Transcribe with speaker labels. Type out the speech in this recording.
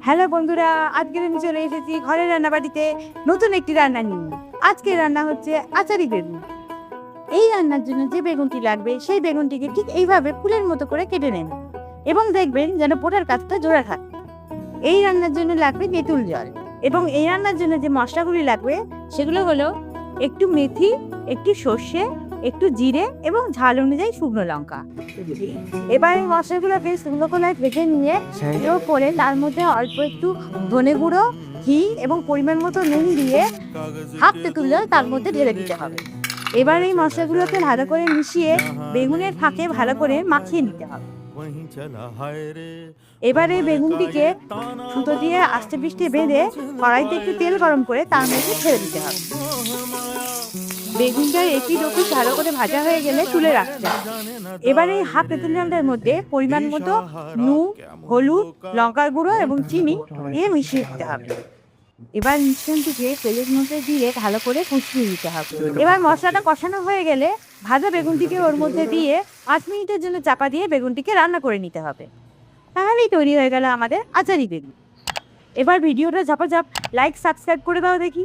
Speaker 1: Hello বন্ধুরা, আজকে আমি চলে এসেছি ঘরের রান্নাবাড়িতে নতুন একটি রান্না নিয়ে। আজকে রান্না হচ্ছে আচারি বেগুন। এই রান্নার জন্য যে বেগুনটি লাগবে সেই বেগুনটিকে ঠিক এইভাবে ফুলের মতো করে কেটে নেন এবং দেখবেন যেন পোড়ার কাজটা জোড়া থাকে। এই রান্নার জন্য লাগবে তেঁতুল জল এবং এই রান্নার জন্য যে মশলাগুলি লাগবে সেগুলো হলো একটু মেথি, একটু সর্ষে, একটু জিরে এবং ঝাল অনুযায়ী শুকনো লঙ্কা। এবার এই মশলাগুলোকে শুকনো কলায় ভেজে নিয়ে পরে তার মধ্যে অল্প একটু ধনে গুঁড়ো, ঘি এবং পরিমাণ মতো নুন দিয়ে হাফ তেঁতুল জল তার মধ্যে ঢেলে দিতে হবে। এবার এই মশলাগুলোকে ভালো করে মিশিয়ে বেগুনের ফাঁকে ভালো করে মাখিয়ে নিতে হবে। এবারে বেগুনটিকে সুতো দিয়ে আস্তে পিষ্টে বেঁধে কড়াইতে একটু তেল গরম করে তার মধ্যে ছেড়ে দিতে হবে। বেগুনটা একটি রকম ভালো করে ভাজা হয়ে গেলে তুলে রাখতে হবে। এবার এই হাফ তেঁতুল জলের মধ্যে পরিমাণ মতো নুন, হলুদ, লঙ্কার গুঁড়ো এবং চিনি দিয়ে মিশিয়ে দিতে হবে। এবার মিশ্রণটিকে তেলের মধ্যে দিয়ে ভালো করে কষিয়ে দিতে হবে। এবার মশলাটা কষানো হয়ে গেলে ভাজা বেগুনটিকে ওর মধ্যে দিয়ে 5 মিনিটের জন্য চাপা দিয়ে বেগুনটিকে রান্না করে নিতে হবে। তাহলেই তৈরি হয়ে গেল আমাদের আচারি বেগুন। এবার ভিডিওটা ঝাপাঝাপ লাইক সাবস্ক্রাইব করে দাও দেখি।